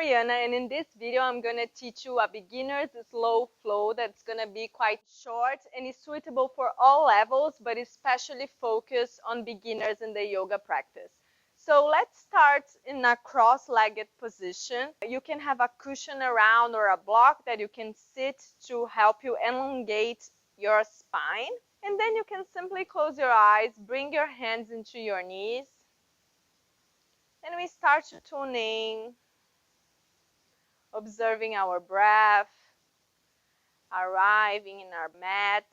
Mariana, and in this video I'm going to teach you a beginner's slow flow that's going to be quite short and is suitable for all levels, but especially focused on beginners in the yoga practice. So let's start in a cross-legged position. You can have a cushion around or a block that you can sit to help you elongate your spine. And then you can simply close your eyes, bring your hands into your knees, and we start tuning, observing our breath, arriving in our mat,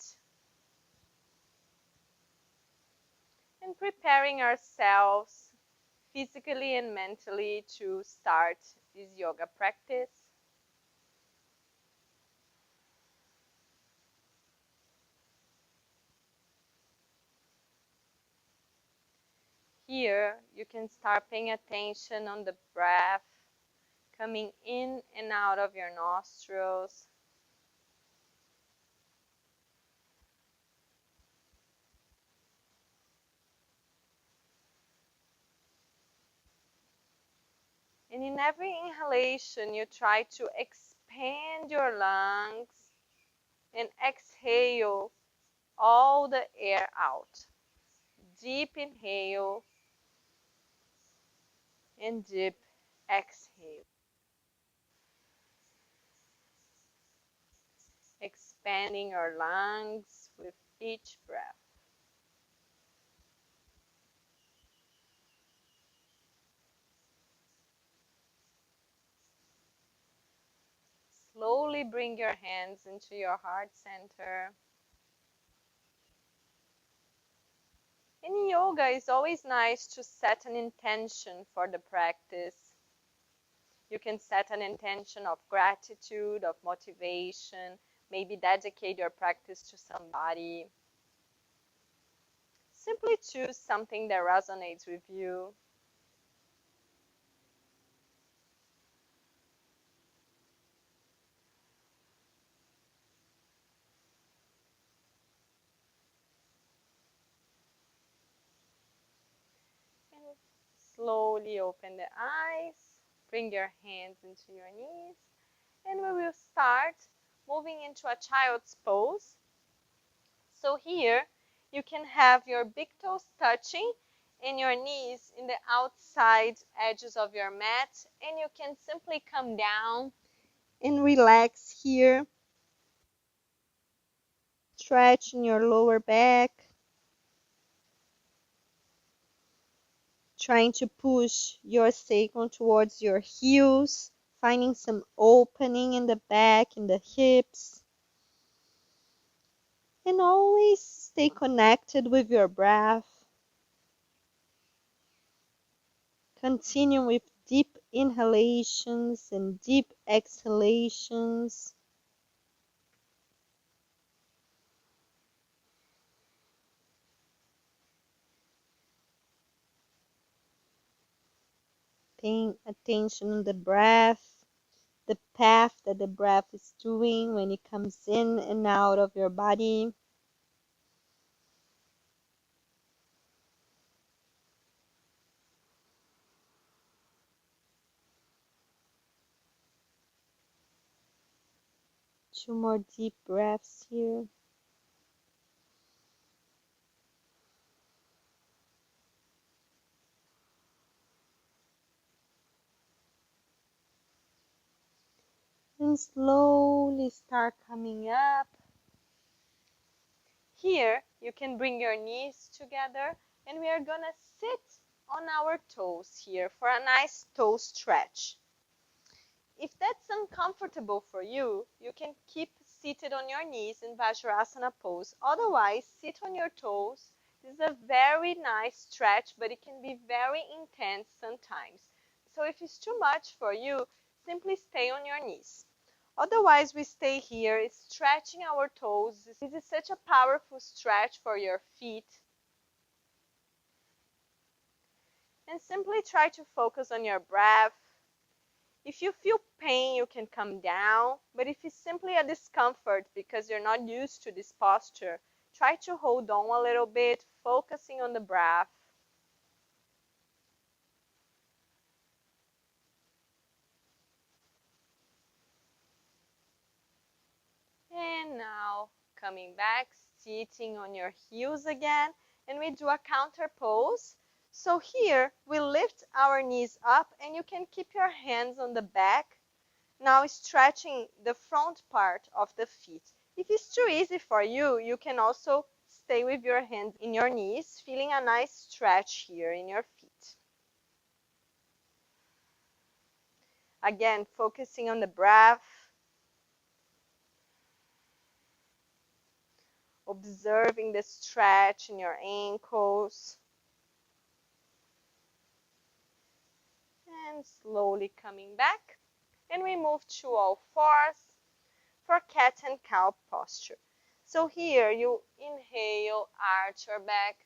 and preparing ourselves physically and mentally to start this yoga practice. Here, you can start paying attention on the breath coming in and out of your nostrils. And in every inhalation, you try to expand your lungs and exhale all the air out. Deep inhale and deep exhale. Expanding your lungs with each breath. Slowly bring your hands into your heart center. In yoga, it's always nice to set an intention for the practice. You can set an intention of gratitude, of motivation, maybe dedicate your practice to somebody. Simply choose something that resonates with you. And slowly open the eyes, bring your hands into your knees, and we will start moving into a child's pose. So here you can have your big toes touching and your knees in the outside edges of your mat, and you can simply come down and relax here. Stretch in your lower back, trying to push your sacrum towards your heels, finding some opening in the back, in the hips. And always stay connected with your breath. Continue with deep inhalations and deep exhalations. Paying attention on the breath, the path that the breath is doing when it comes in and out of your body. Two more deep breaths here. And slowly start coming up. Here, you can bring your knees together, and we are gonna sit on our toes here for a nice toe stretch. If that's uncomfortable for you, you can keep seated on your knees in Vajrasana pose. Otherwise, sit on your toes. This is a very nice stretch, but it can be very intense sometimes. So if it's too much for you, simply stay on your knees. Otherwise, we stay here stretching our toes. This is such a powerful stretch for your feet. And simply try to focus on your breath. If you feel pain, you can come down, but if it's simply a discomfort because you're not used to this posture, try to hold on a little bit, focusing on the breath. And now coming back, sitting on your heels again, and we do a counter pose. So here we lift our knees up, and you can keep your hands on the back. Now stretching the front part of the feet. If it's too easy for you, you can also stay with your hands in your knees, feeling a nice stretch here in your feet. Again, focusing on the breath. Observing the stretch in your ankles. And slowly coming back. And we move to all fours for cat and cow posture. So here you inhale, arch your back.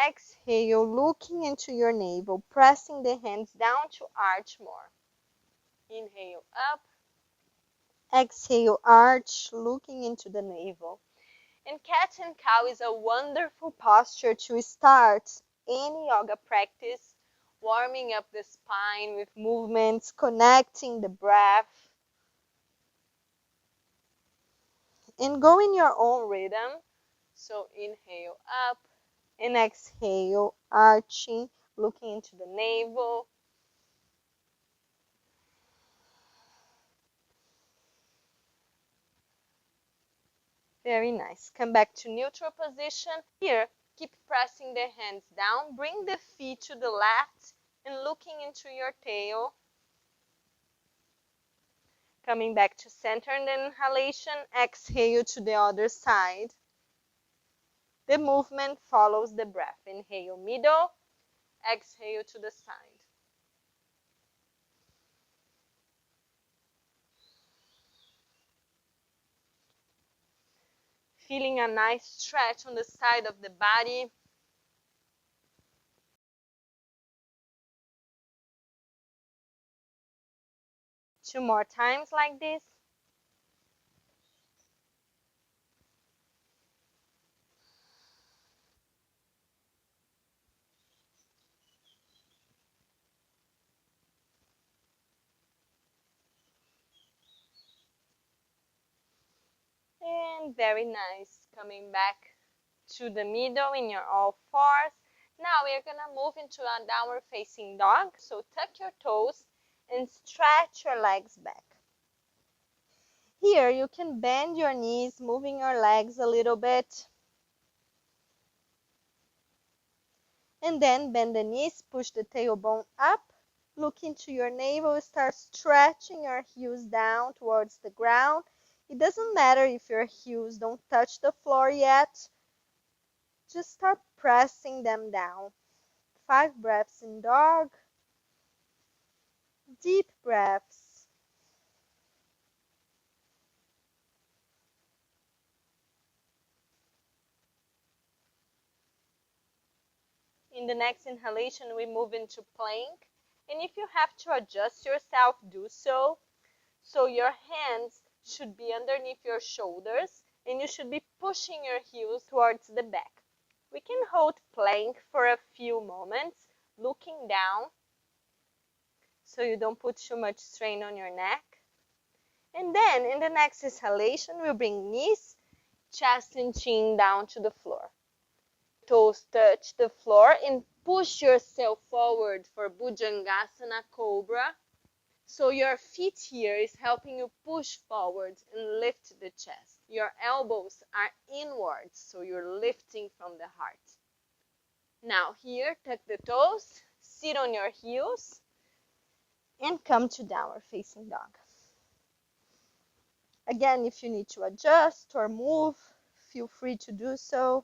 Exhale, looking into your navel, pressing the hands down to arch more. Inhale up. Exhale, arch, looking into the navel. And cat and cow is a wonderful posture to start any yoga practice, warming up the spine with movements, connecting the breath. And go in your own rhythm. So inhale up and exhale, arching, looking into the navel. Very nice. Come back to neutral position. Here, keep pressing the hands down. Bring the feet to the left and looking into your tail. Coming back to center and then inhalation. Exhale to the other side. The movement follows the breath. Inhale middle. Exhale to the side. Feeling a nice stretch on the side of the body. Two more times like this. And very nice. Coming back to the middle in your all fours. Now we're gonna move into a downward facing dog. So tuck your toes and stretch your legs back. Here you can bend your knees, moving your legs a little bit. And then bend the knees, push the tailbone up, look into your navel, start stretching your heels down towards the ground. It doesn't matter if your heels don't touch the floor yet. Just start pressing them down. 5 breaths in dog. Deep breaths. In the next inhalation, we move into plank. And if you have to adjust yourself, do so. So your hands should be underneath your shoulders, and you should be pushing your heels towards the back. We can hold plank for a few moments, looking down, so you don't put too much strain on your neck. And then in the next exhalation, we'll bring knees, chest and chin down to the floor. Toes touch the floor and push yourself forward for Bhujangasana Cobra. So your feet here is helping you push forward and lift the chest. Your elbows are inwards, so you're lifting from the heart. Now here, tuck the toes, sit on your heels, and come to downward facing dog. Again, if you need to adjust or move, feel free to do so.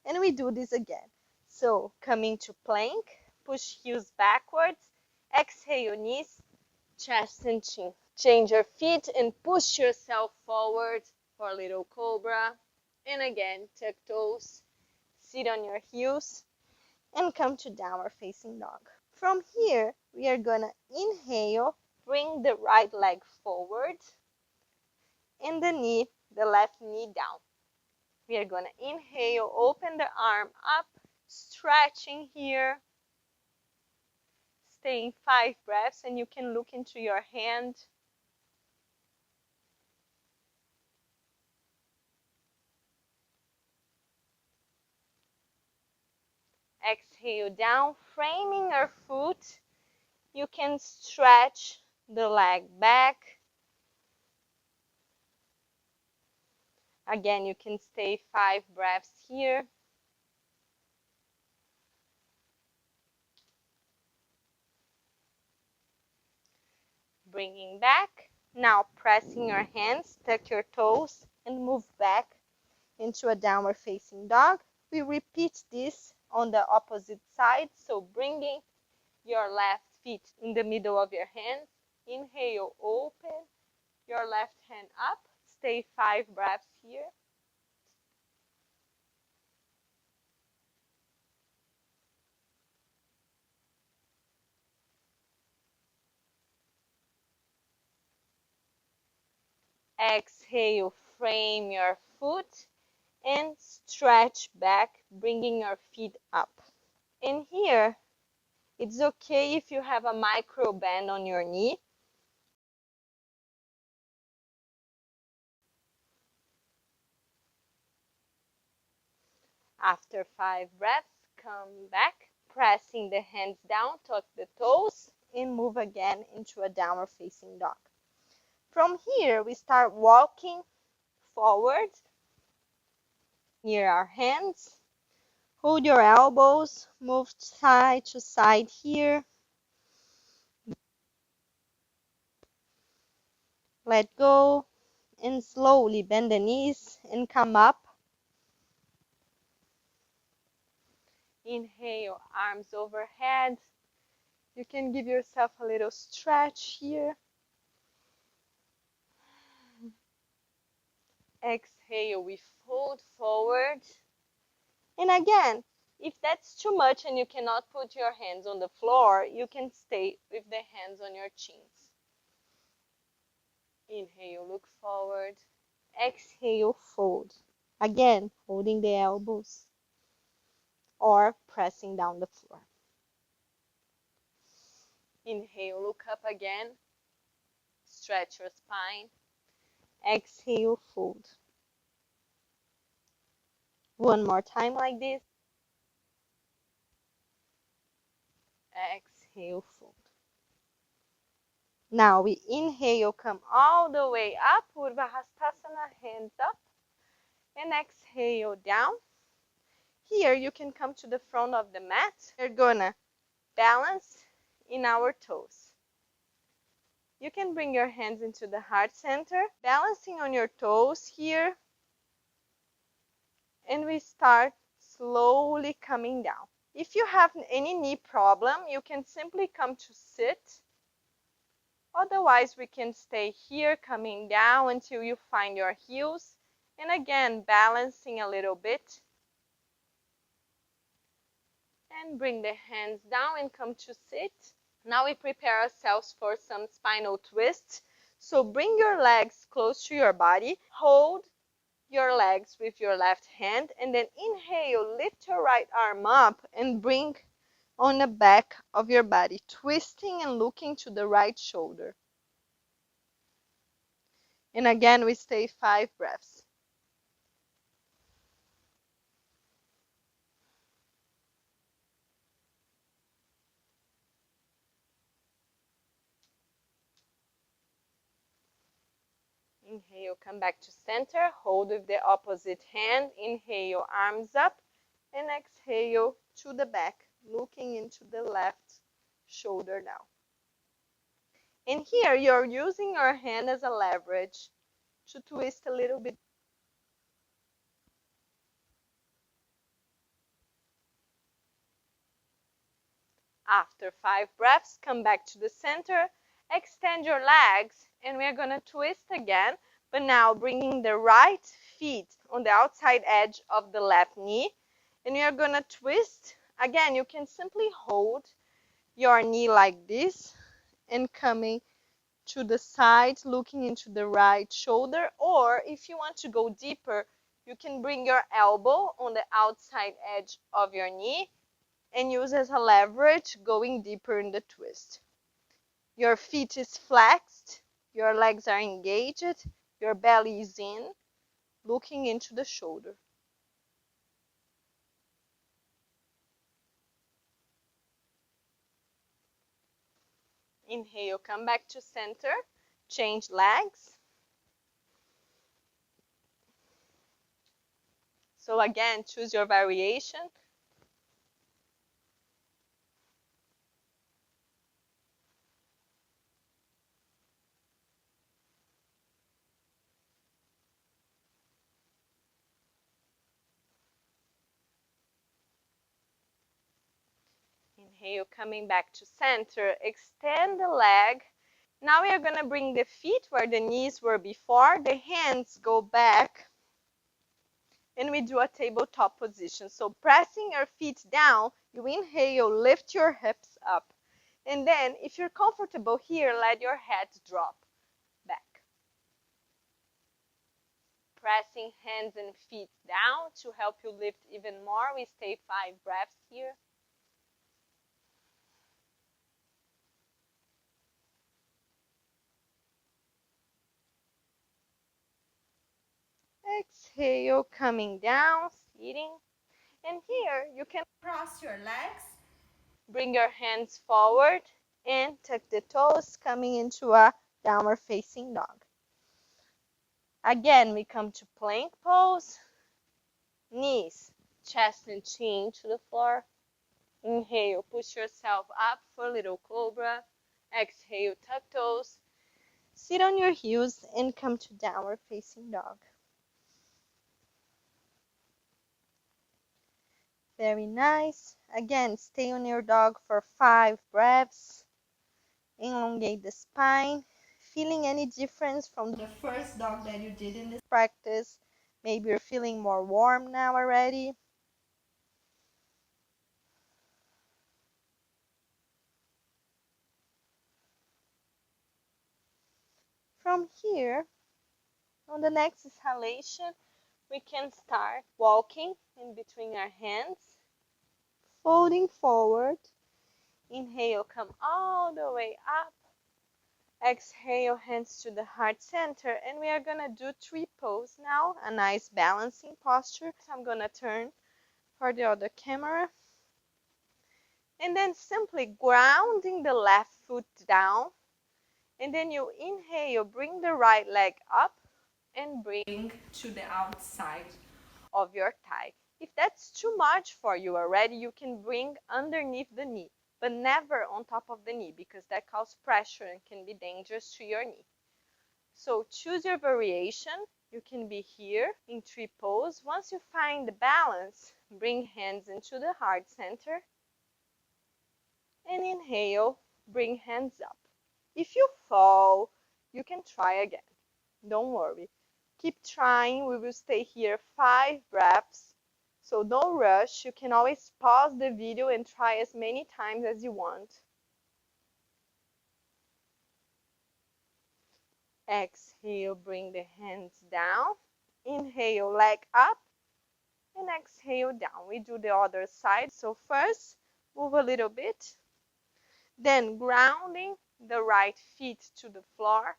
And we do this again. So coming to plank, push heels backwards, exhale knees, chest and chin. Change your feet and push yourself forward for little cobra. And again, tuck toes, sit on your heels, and come to downward facing dog. From here, we are gonna inhale, bring the right leg forward, and the left knee down. We are gonna inhale, open the arm up, stretching here. Staying 5 breaths, and you can look into your hand. Exhale down, framing your foot. You can stretch the leg back. Again, you can stay 5 breaths here. Bringing back. Now pressing your hands, tuck your toes, and move back into a downward facing dog. We repeat this on the opposite side. So bringing your left feet in the middle of your hands. Inhale, open your left hand up. Stay 5 breaths here. Exhale, frame your foot and stretch back, bringing your feet up. And here, it's okay if you have a micro bend on your knee. After 5 breaths, come back, pressing the hands down, tuck the toes, and move again into a downward facing dog. From here, we start walking forward near our hands. Hold your elbows, move side to side here. Let go and slowly bend the knees and come up. Inhale, arms overhead. You can give yourself a little stretch here. Exhale, we fold forward. And again, if that's too much and you cannot put your hands on the floor, you can stay with the hands on your chins. Inhale, look forward. Exhale, fold. Again, holding the elbows or pressing down the floor. Inhale, look up again. Stretch your spine. Exhale, fold. One more time like this. Exhale, fold. Now we inhale, come all the way up, Urdhva hands up, and exhale down. Here you can come to the front of the mat. We're gonna balance in our toes. You can bring your hands into the heart center, balancing on your toes here, and we start slowly coming down. If you have any knee problem, you can simply come to sit. Otherwise, we can stay here coming down until you find your heels. And again, balancing a little bit. And bring the hands down and come to sit. Now we prepare ourselves for some spinal twists. So bring your legs close to your body. Hold your legs with your left hand. And then inhale, lift your right arm up and bring on the back of your body, twisting and looking to the right shoulder. And again, we stay 5 breaths. Inhale, come back to center. Hold with the opposite hand. Inhale, arms up. And exhale to the back, looking into the left shoulder now. And here, you're using your hand as a leverage to twist a little bit. After 5 breaths, come back to the center. Extend your legs, and we're going to twist again. But now bringing the right feet on the outside edge of the left knee. And you're going to twist. Again, you can simply hold your knee like this and coming to the side, looking into the right shoulder. Or if you want to go deeper, you can bring your elbow on the outside edge of your knee and use as a leverage, going deeper in the twist. Your feet is flexed, your legs are engaged, your belly is in, looking into the shoulder. Inhale, come back to center. Change legs. So again, choose your variation. Inhale, coming back to center. Extend the leg. Now we are going to bring the feet where the knees were before. The hands go back. And we do a tabletop position. So pressing your feet down, you inhale, lift your hips up. And then if you're comfortable here, let your head drop back. Pressing hands and feet down to help you lift even more. We stay 5 breaths here. Exhale, coming down, seating. And here you can cross your legs. Bring your hands forward and tuck the toes, coming into a downward facing dog. Again, we come to plank pose. Knees, chest and chin to the floor. Inhale, push yourself up for little cobra. Exhale, tuck toes. Sit on your heels and come to downward facing dog. Very nice. Again, stay on your dog for 5 breaths. Elongate the spine. Feeling any difference from the first dog that you did in this practice? Maybe you're feeling more warm now already. From here, on the next exhalation, we can start walking in between our hands, folding forward. Inhale, come all the way up. Exhale, hands to the heart center, and we are gonna do tree pose now, a nice balancing posture. So I'm gonna turn for the other camera. And then simply grounding the left foot down. And then you inhale, bring the right leg up and bring to the outside of your thigh. If that's too much for you already, you can bring underneath the knee, but never on top of the knee because that causes pressure and can be dangerous to your knee. So choose your variation. You can be here in tree pose. Once you find the balance, bring hands into the heart center. And inhale, bring hands up. If you fall, you can try again. Don't worry. Keep trying. We will stay here 5 breaths. So don't rush. You can always pause the video and try as many times as you want. Exhale, bring the hands down. Inhale, leg up. And exhale down. We do the other side. So first, move a little bit. Then grounding the right feet to the floor.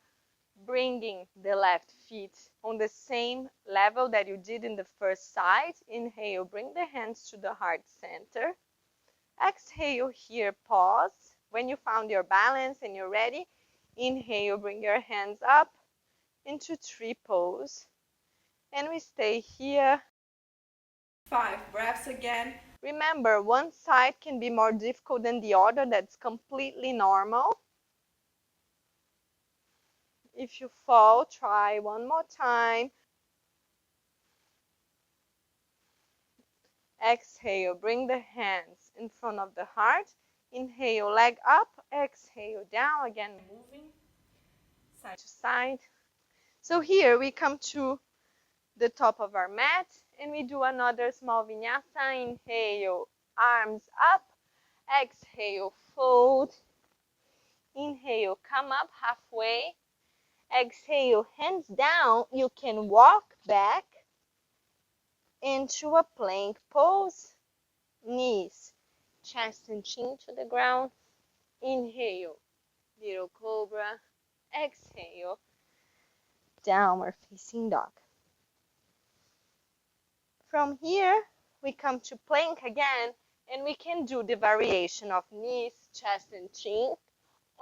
Bringing the left feet on the same level that you did in the first side. Inhale, bring the hands to the heart center. Exhale here, pause. When you found your balance and you're ready, inhale, bring your hands up into tree pose. And we stay here 5 breaths again. Remember, one side can be more difficult than the other. That's completely normal. If you fall, try one more time. Exhale, bring the hands in front of the heart. Inhale, leg up. Exhale, down. Again, moving side to side. So here we come to the top of our mat and we do another small vinyasa. Inhale, arms up. Exhale, fold. Inhale, come up halfway. Exhale, hands down. You can walk back into a plank pose. Knees, chest and chin to the ground. Inhale, little cobra. Exhale, downward facing dog. From here, we come to plank again, and we can do the variation of knees, chest, and chin,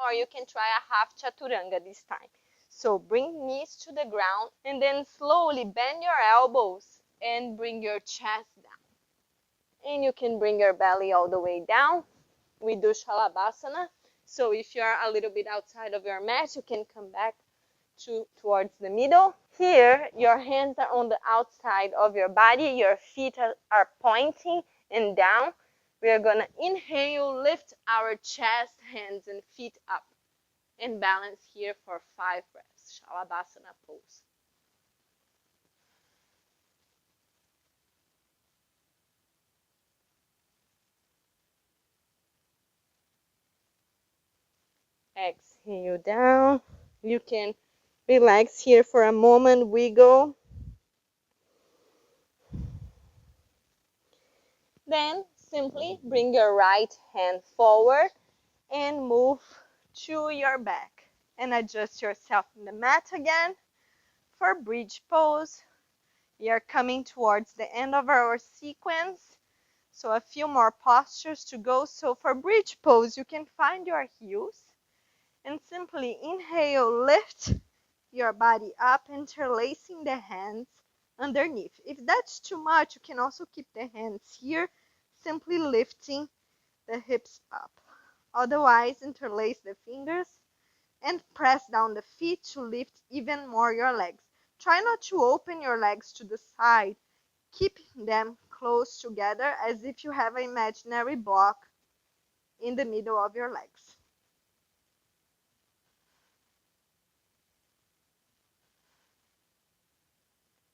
Or you can try a half chaturanga this time. So bring knees to the ground and then slowly bend your elbows and bring your chest down. And you can bring your belly all the way down. We do Shalabhasana. So if you're a little bit outside of your mat, you can come back towards the middle. Here, your hands are on the outside of your body. Your feet are pointing and down. We are going to inhale, lift our chest, hands, and feet up. And balance here for 5 breaths. Shalabhasana pose. Exhale down. You can relax here for a moment, wiggle. Then simply bring your right hand forward and move to your back. And adjust yourself in the mat again for bridge pose. We are coming towards the end of our sequence. So a few more postures to go. So for bridge pose, you can find your heels and simply inhale, lift your body up, interlacing the hands underneath. If that's too much, you can also keep the hands here, simply lifting the hips up. Otherwise, interlace the fingers and press down the feet to lift even more your legs. Try not to open your legs to the side. Keep them close together as if you have an imaginary block in the middle of your legs.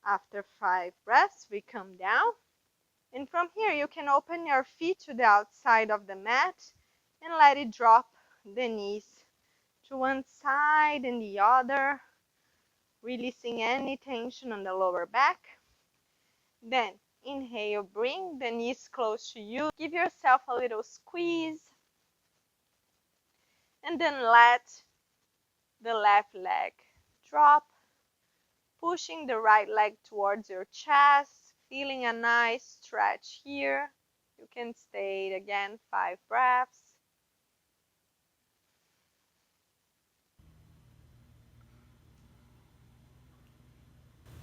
After 5 breaths, we come down. And from here, you can open your feet to the outside of the mat and let it drop the knees to one side and the other, releasing any tension on the lower back. Then inhale, bring the knees close to you. Give yourself a little squeeze. And then let the left leg drop, pushing the right leg towards your chest, feeling a nice stretch here. You can stay again 5 breaths.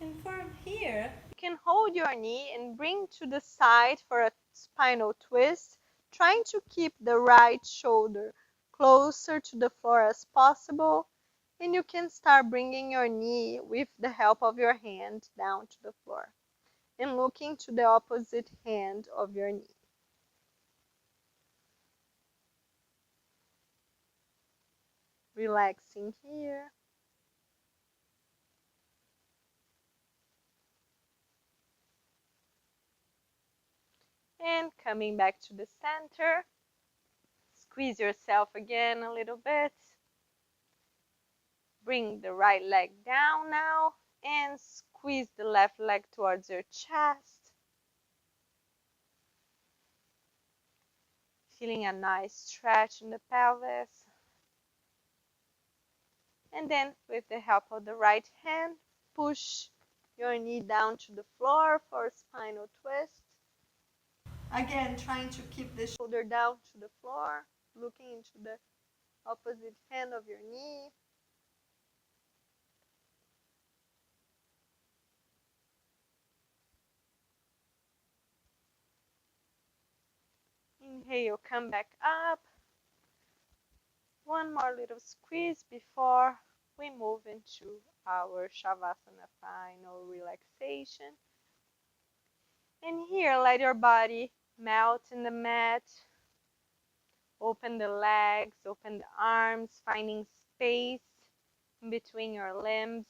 And from here, you can hold your knee and bring to the side for a spinal twist, trying to keep the right shoulder closer to the floor as possible. And you can start bringing your knee with the help of your hand down to the floor and looking to the opposite hand of your knee. Relaxing here. And coming back to the center. Squeeze yourself again a little bit. Bring the right leg down now and squeeze the left leg towards your chest. Feeling a nice stretch in the pelvis. And then with the help of the right hand, push your knee down to the floor for a spinal twist. Again, trying to keep the shoulder down to the floor, looking into the opposite hand of your knee. Inhale, come back up. One more little squeeze before we move into our Shavasana final relaxation. And here, let your body melt in the mat. Open the legs, open the arms, finding space in between your limbs.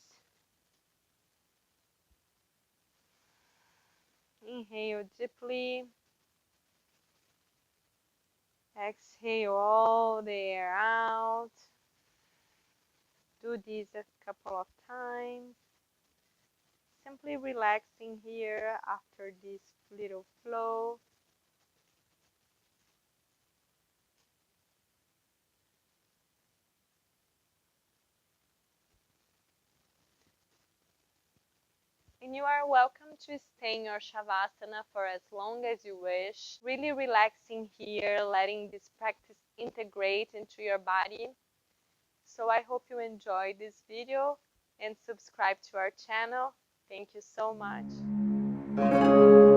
Inhale deeply. Exhale all the air out. Do this a couple of times. Simply relaxing here after this little flow. And you are welcome to stay in your Shavasana for as long as you wish. Really relaxing here, letting this practice integrate into your body. So I hope you enjoyed this video and subscribe to our channel. Thank you so much.